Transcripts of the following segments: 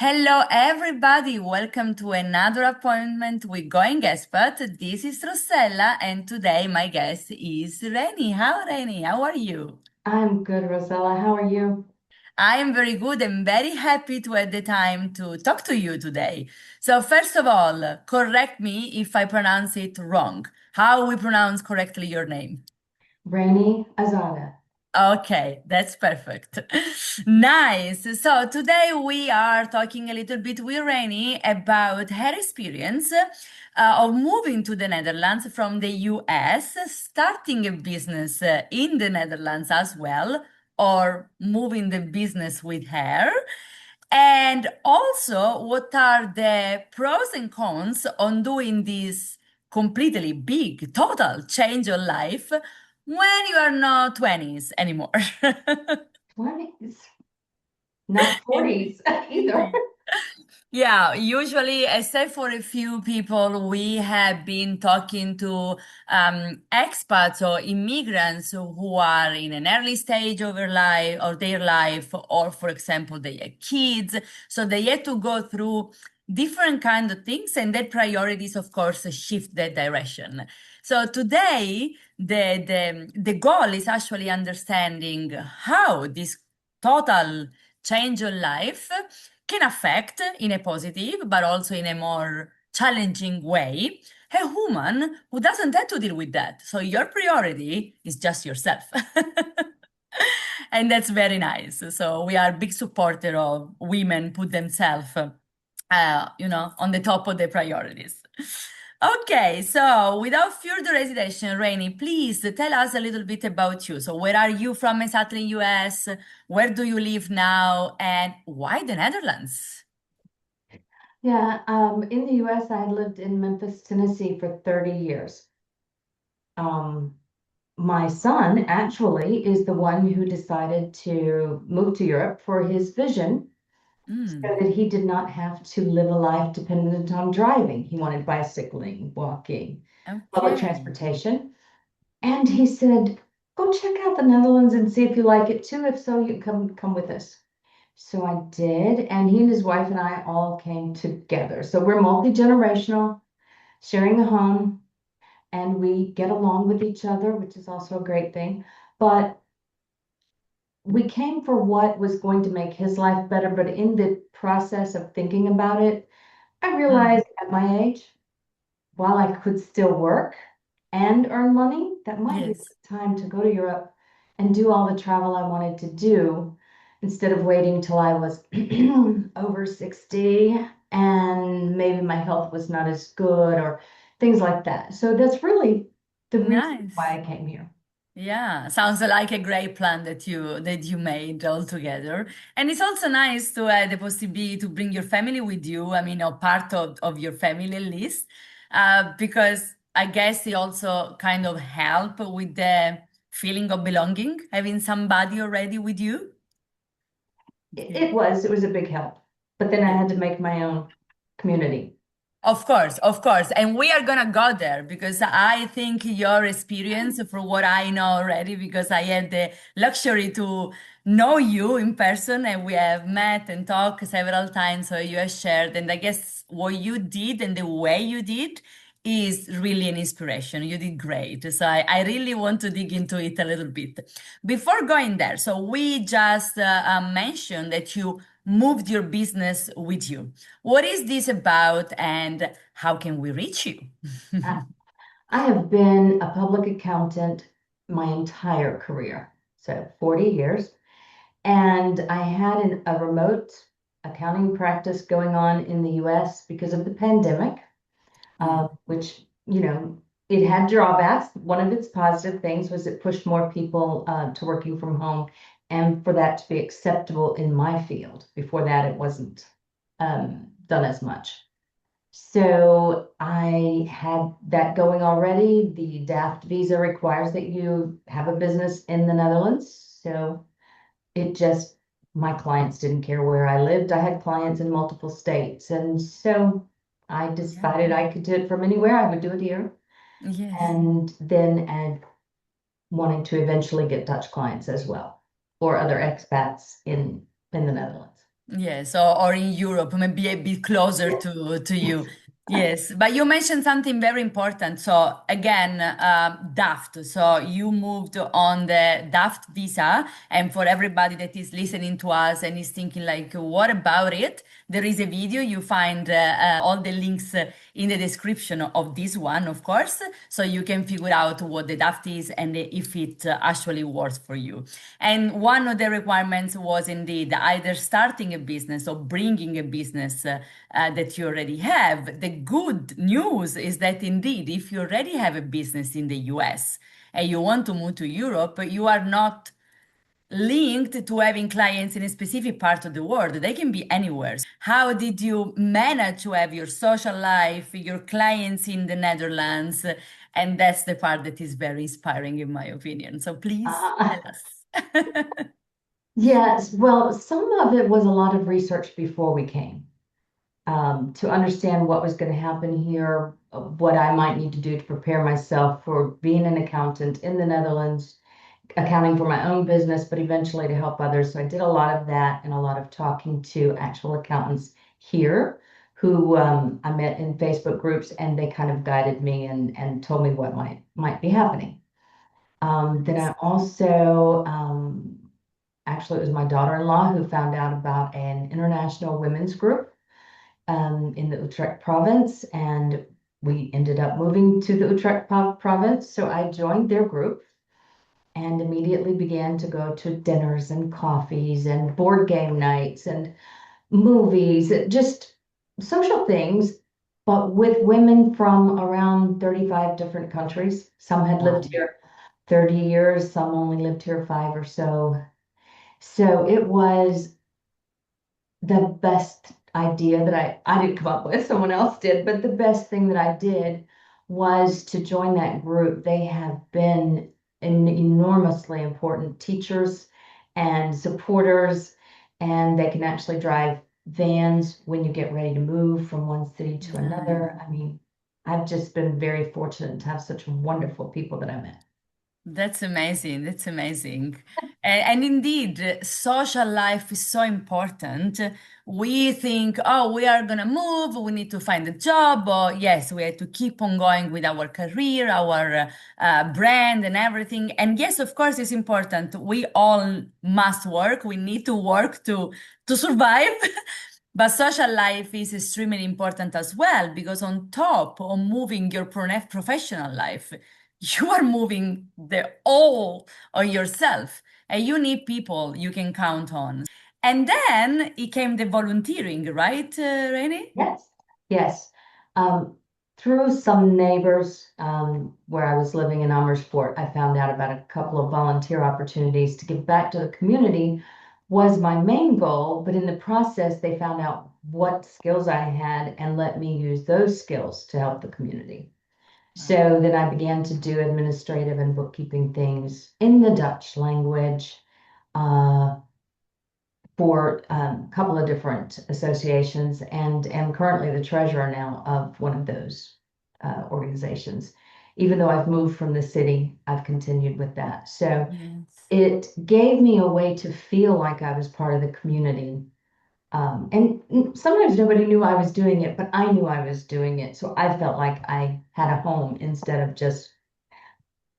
Hello, everybody. Welcome to another appointment with Going Expert. This is Rossella, and today my guest is Raney. Raney? How are you? I'm good, Rosella. How are you? I am very good and very happy to have the time to talk to you today. So, first of all, correct me if I pronounce it wrong. How we pronounce correctly your name? Raney Azada. Okay, that's perfect. Nice. So today we are talking a little bit with Rainy about her experience of moving to the Netherlands from the US, starting a business in the Netherlands as well, or moving the business with her. And also, what are the pros and cons on doing this completely big, total change of life when you are not 20s anymore? 20s, not Indeed. 40s either. Indeed. Yeah, usually, except for a few people, we have been talking to expats or immigrants who are in an early stage of their life, or for example, they are kids. So they had to go through different kind of things, and their priorities, of course, shift that direction. So today, the goal is actually understanding how this total change of life can affect in a positive but also in a more challenging way a woman who doesn't have to deal with that. So your priority is just yourself. And that's very nice. So we are big supporter of women put themselves on the top of their priorities. Okay, so without further hesitation, Rainy, please tell us a little bit about you. So where are you from exactly in US? Where do you live now? And why the Netherlands? Yeah, in the US, I had lived in Memphis, Tennessee for 30 years. Um, my son actually is the one who decided to move to Europe for his vision so Mm, that he did not have to live a life dependent on driving. He wanted bicycling, walking, public okay. transportation. And he said, go check out the Netherlands and see if you like it too. If so, you come with us. So I did, and he and his wife and I all came together. So we're multi-generational, sharing a home, and we get along with each other, which is also a great thing. But we came for what was going to make his life better. But in the process of thinking about it, I Mm, realized at my age, while I could still work and earn money, that might be yes. the time to go to Europe and do all the travel I wanted to do instead of waiting till I was over 60 and maybe my health was not as good or things like that. So that's really the reason Nice. why I came here. Yeah, sounds like a great plan that you made all together. And it's also nice to have the possibility to bring your family with you. I mean, or part of your family at least, because I guess it also kind of help with the feeling of belonging, having somebody already with you. It was a big help, but then I Yeah. had to make my own community. Of course, of course. And we are gonna go there because I think your experience, from what I know already, because I had the luxury to know you in person and we have met and talked several times. So you have shared, and I guess what you did and the way you did is really an inspiration. You did great. So I really want to dig into it a little bit. Before going there, so we just mentioned that you moved your business with you. What is this about and how can we reach you? I, I have been a public accountant my entire career, so 40 years. And I had a remote accounting practice going on in the US because of the pandemic, Mm, which, it had drawbacks. One of its positive things was it pushed more people to working from home and for that to be acceptable in my field. Before that, it wasn't done as much. So I had that going already. The DAFT visa requires that you have a business in the Netherlands. So it just, my clients didn't care where I lived. I had clients in multiple states. And so I yeah. decided I could do it from anywhere. I would do it here. Yes. And then add wanting to eventually get Dutch clients as well or other expats in the Netherlands. Yes, or in Europe, maybe a bit closer to you. Yes, but you mentioned something very important. So again, DAFT. So you moved on the DAFT visa, and for everybody that is listening to us and is thinking like, what about it? There is a video. You find all the links in the description of this one, of course, so you can figure out what the DAFT is and if it actually works for you. And one of the requirements was indeed either starting a business or bringing a business that you already have. The good news is that indeed, if you already have a business in the US and you want to move to Europe, you are not linked to having clients in a specific part of the world. They can be anywhere. How did you manage to have your social life, your clients in the Netherlands? And that's the part that is very inspiring, in my opinion. So please Uh, tell us. yes, well, some of it was a lot of research before we came, to understand what was going to happen here, what I might need to do to prepare myself for being an accountant in the Netherlands, accounting for my own business, but eventually to help others. So I did a lot of that and a lot of talking to actual accountants here who I met in Facebook groups, and they kind of guided me and told me what might be happening. Then I also, actually, it was my daughter-in-law who found out about an international women's group in the Utrecht province, and we ended up moving to the Utrecht province. So I joined their group and immediately began to go to dinners and coffees and board game nights and movies, just social things, but with women from around 35 different countries. Some had lived Wow. here 30 years, some only lived here 5 or so. So it was the best idea that I didn't come up with, someone else did, but the best thing that I did was to join that group. They have been enormously important teachers and supporters, and they can actually drive vans when you get ready to move from one city to Nice. another. I mean, I've just been very fortunate to have such wonderful people that I met. That's amazing. That's amazing. And indeed, social life is so important. We think, oh, we are going to move, we need to find a job. Or, yes, we have to keep on going with our career, our brand, and everything. And yes, of course, it's important. We all must work. We need to work to survive. But social life is extremely important as well because on top of moving your professional life, you are moving the all of yourself and you need people you can count on. And then it came the volunteering, right, Rainy? Yes, yes. Um, Through some neighbors, where I was living in Amersfoort, I found out about a couple of volunteer opportunities to give back to the community was my main goal, but in the process, they found out what skills I had and let me use those skills to help the community. So then I began to do administrative and bookkeeping things in the Dutch language. Uh, for a couple of different associations and am currently the treasurer now of one of those organizations. Even though I've moved from the city, I've continued with that. So Yes. it gave me a way to feel like I was part of the community. And sometimes nobody knew I was doing it, but I knew I was doing it. So I felt like I had a home instead of just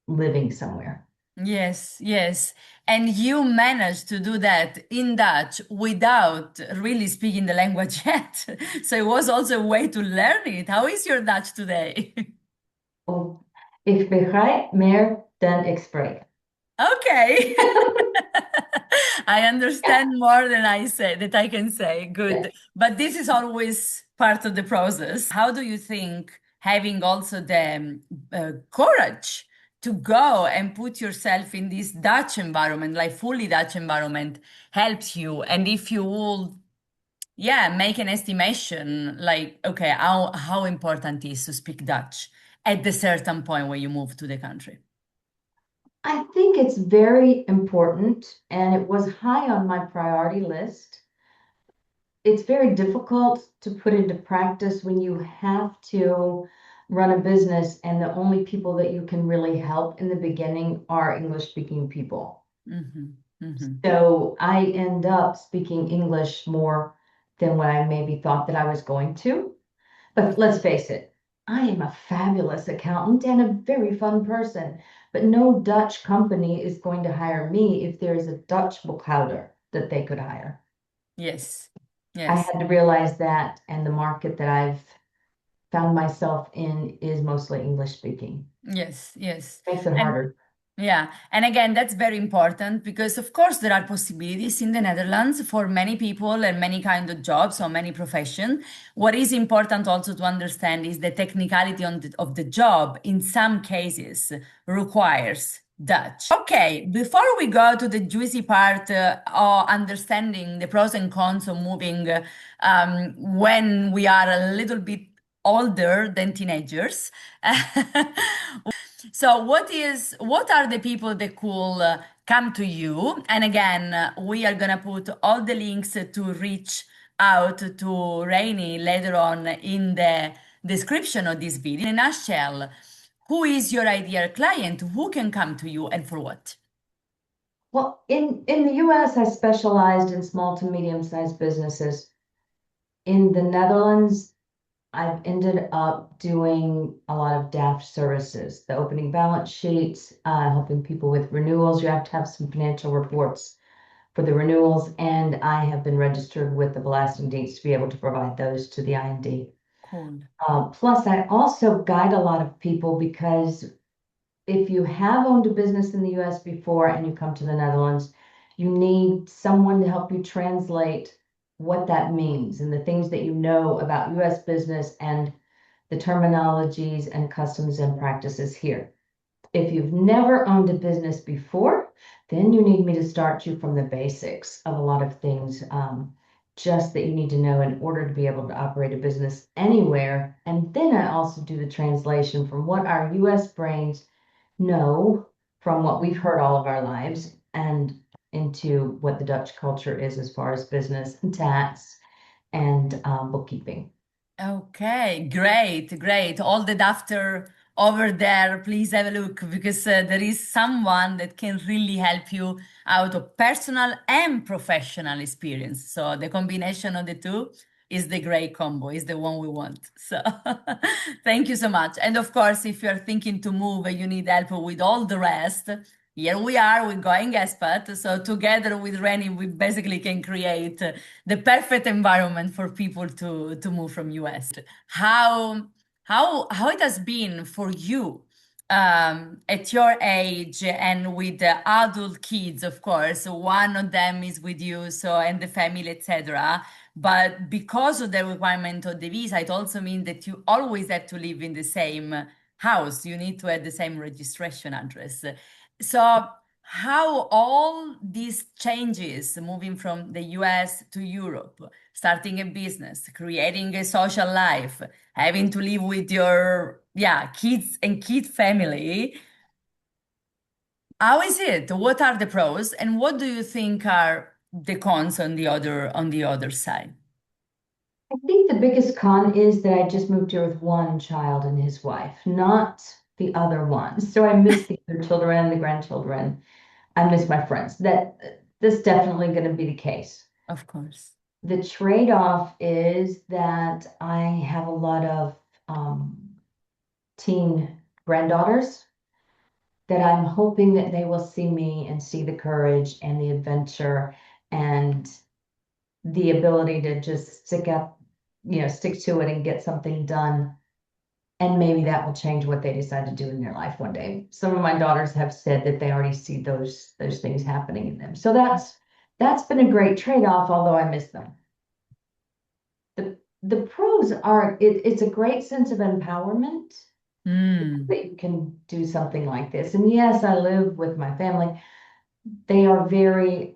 living somewhere. Yes, yes. And you managed to do that in Dutch without really speaking the language yet. So it was also a way to learn it. How is your Dutch today? Oh, ik begrijp meer dan ik spreek. Okay. I understand more than I say that I can say. Good. Yes. But this is always part of the process. How do you think having also the courage to go and put yourself in this Dutch environment, like fully Dutch environment, helps you? And if you will, yeah, make an estimation, like, okay, how important is to speak Dutch at the certain point when you move to the country? I think it's very important, and it was high on my priority list. It's very difficult to put into practice when you have to run a business, and the only people that you can really help in the beginning are English speaking people. Hmm. Hmm. So I end up speaking English more than what I maybe thought that I was going to. But let's face it, I am a fabulous accountant and a very fun person. But no Dutch company is going to hire me if there is a Dutch boekhouder that they could hire. Yes. I Yes. had to realize that, and the market that I've found myself in is mostly English speaking. Yes. Yes. Makes it And harder. yeah, and again, that's very important because, of course, there are possibilities in the Netherlands for many people and many kind of jobs or many profession. What is important also to understand is the technicality of the job in some cases requires Dutch. Okay, before we go to the juicy part of understanding the pros and cons of moving when we are a little bit older than teenagers. So what are the people that could come to you? And again, we are gonna put all the links to reach out to Raney later on in the description of this video. In a nutshell, who is your ideal client? Who can come to you and for what? Well, in the US, I specialized in small to medium-sized businesses. In the Netherlands, I've ended up doing a lot of DAFT services, the opening balance sheets, helping people with renewals. You have to have some financial reports for the renewals, and I have been registered with the Belasting Dienst to be able to provide those to the IND. Cool. Plus, I also guide a lot of people because if you have owned a business in the US before and you come to the Netherlands, you need someone to help you translate what that means and the things that you know about US business and the terminologies and customs and practices here. If you've never owned a business before, then you need me to start you from the basics of a lot of things, just that you need to know in order to be able to operate a business anywhere. And then I also do the translation from what our US brains know from what we've heard all of our lives and into what the Dutch culture is as far as business and tax and bookkeeping. Okay, great, great. All the doctor over there, please have a look because there is someone that can really help you out of personal and professional experience. So the combination of the two is the great combo, is the one we want. So thank you so much. And of course, if you're thinking to move and you need help with all the rest, here we are, we're going expat. So together with Rennie, we basically can create the perfect environment for people to move from US. How it has been for you at your age and with the adult kids, of course. One of them is with you, so and the family, etc. But because of the requirement of the visa, it also means that you always have to live in the same house. You need to have the same registration address. So, how all these changes moving from the US to Europe, starting a business, creating a social life, having to live with your kids and kid family, how is it? What are the pros and what do you think are the cons on the other side? I think the biggest con is that I just moved here with one child and his wife, not the other one. So I miss the other children and the grandchildren. I miss my friends. That's definitely going to be the case. Of course. The trade-off is that I have a lot of teen granddaughters that I'm hoping that they will see me and see the courage and the adventure and the ability to just stick to it and get something done. And maybe that will change what they decide to do in their life one day. Some of my daughters have said that they already see those things happening in them. So that's been a great trade-off, although I miss them. The pros are it's a great sense of empowerment Mm. that you can do something like this. And yes, I live with my family. They are very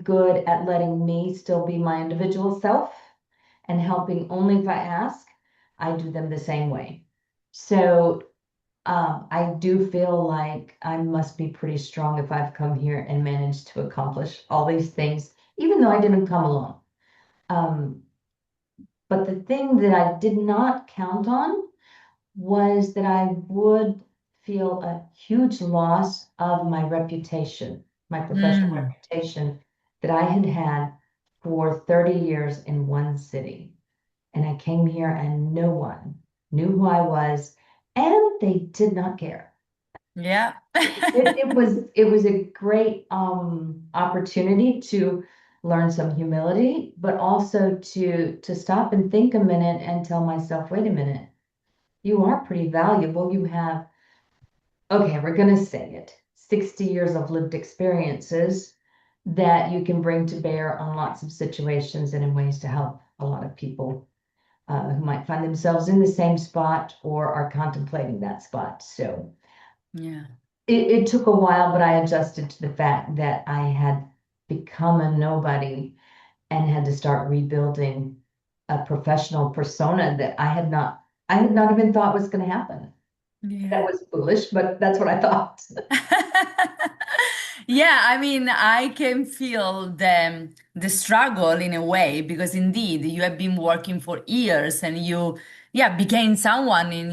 good at letting me still be my individual self and helping only if I ask. I do them the same way. So I do feel like I must be pretty strong if I've come here and managed to accomplish all these things, even though I didn't come alone. Um, but the thing that I did not count on was that I would feel a huge loss of my reputation. my professional Mm, reputation that I had had for 30 years in one city. And I came here and no one knew who I was, and they did not care. yeah. It was a great opportunity to learn some humility, but also to stop and think a minute and tell myself, wait a minute, you are pretty valuable. You have, okay, we're gonna say it, 60 years of lived experiences that you can bring to bear on lots of situations and in ways to help a lot of people who might find themselves in the same spot or are contemplating that spot. So Yeah. it took a while, but I adjusted to the fact that I had become a nobody and had to start rebuilding a professional persona that I had not even thought was going to happen. That Yeah. was foolish, but that's what I thought. Yeah, I mean, I can feel the struggle in a way because indeed you have been working for years and you yeah became someone in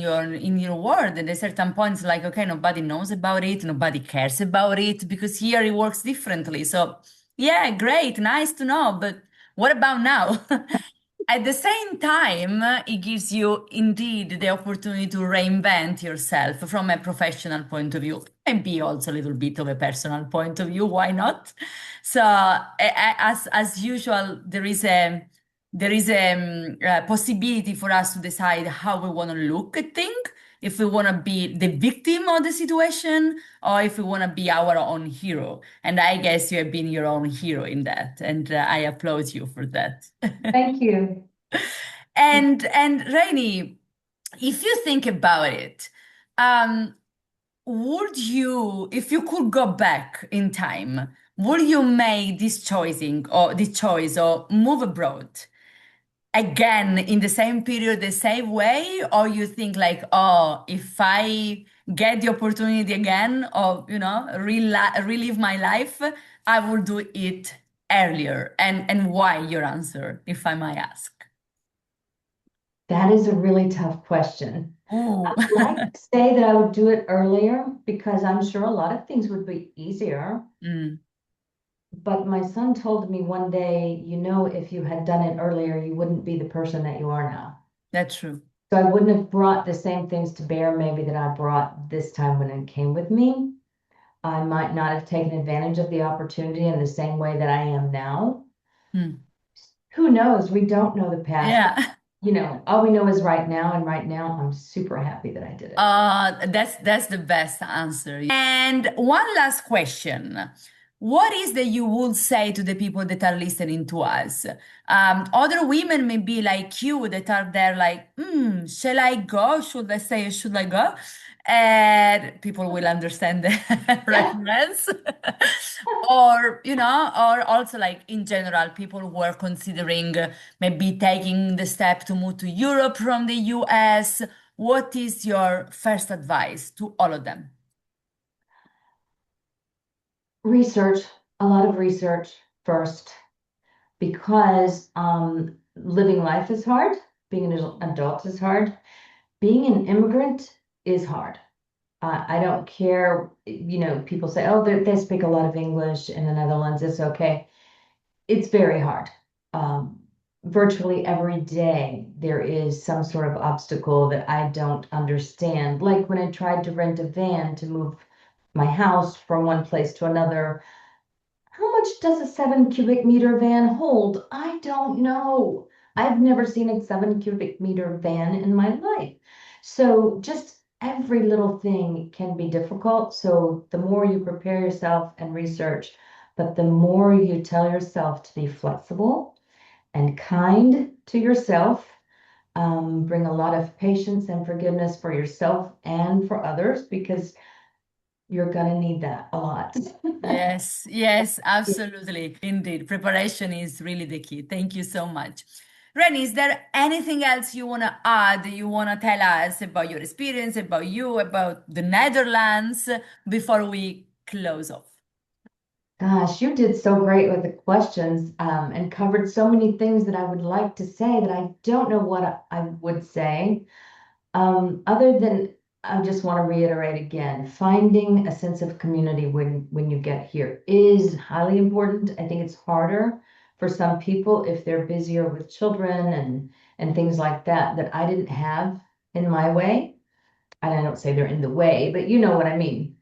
your world and at certain points like okay nobody knows about it, nobody cares about it because here it works differently. So yeah, great, nice to know, but what about now? At the same time, it gives you indeed the opportunity to reinvent yourself from a professional point of view, and be also a little bit of a personal point of view. Why not? So, as usual, there is a possibility for us to decide how we want to look at things. If we want to be the victim of the situation, or if we want to be our own hero. And I guess you have been your own hero in that, and I applaud you for that. Thank you. And Rainy, if you think about it, um, would you, if you could go back in time, would you make this choice or move abroad again in the same period, the same way, or you think like, oh, if I get the opportunity again of relive my life, I will do it earlier, and why? Your answer, if I might ask. That is a really tough question. Ooh. I'd like to say that I would do it earlier because I'm sure a lot of things would be easier. Mm, But my son told me one day, if you had done it earlier, you wouldn't be the person that you are now. that's true. So I wouldn't have brought the same things to bear maybe that I brought this time when it came with me. I might not have taken advantage of the opportunity in the same way that I am now. Mm. Who knows? We don't know the past, but Yeah. all we know is right now, and right now I'm super happy that I did it. That's the best answer. And one last question. What is that you would say to the people that are listening to us? Other women may be like you that are there like, shall I go? Should I stay? Should I go? And people will understand the Yeah. reference. Or also like in general, people who are considering maybe taking the step to move to Europe from the US. What is your first advice to all of them? Research, a lot of research first, because living life is hard, being an adult is hard, being an immigrant is hard. I don't care, people say, oh, they speak a lot of English in the Netherlands, it's okay. It's very hard. Um, Virtually every day, there is some sort of obstacle that I don't understand. Like when I tried to rent a van to move my house from one place to another. How much does a 7 cubic meter van hold? I don't know. I've never seen a 7 cubic meter van in my life. So just every little thing can be difficult. So the more you prepare yourself and research, but the more you tell yourself to be flexible and kind to yourself, bring a lot of patience and forgiveness for yourself and for others because you're going to need that a lot. Yes, yes, absolutely. Indeed. Preparation is really the key. Thank you so much. Renny, is there anything else you want to add? You want to tell us about your experience, about you, about the Netherlands before we close off? Gosh, you did so great with the questions, and covered so many things that I would like to say that I don't know what I would say. Other than I just want to reiterate again, finding a sense of community when you get here is highly important. I think it's harder for some people if they're busier with children and things like that that I didn't have in my way. And I don't say they're in the way, but you know what I mean.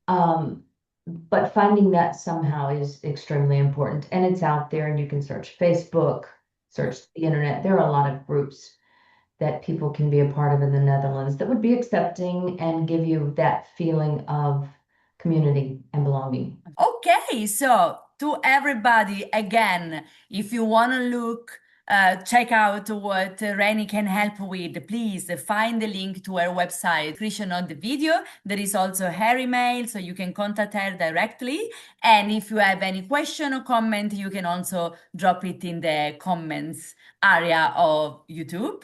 Um, but finding that somehow is extremely important, and it's out there, and you can search Facebook, search the internet. There are a lot of groups that people can be a part of in the Netherlands that would be accepting and give you that feeling of community and belonging. Okay, so to everybody, again, if you want to look, check out what Raney can help with, please find the link to her website description on the video. There is also her email, so you can contact her directly. And if you have any question or comment, you can also drop it in the comments area of YouTube,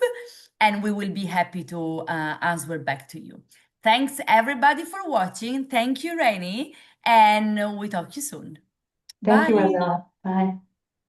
and we will be happy to answer back to you. Thanks everybody for watching. Thank you, Raney, and we talk to you soon. Thank you, Bye. Azada. Bye.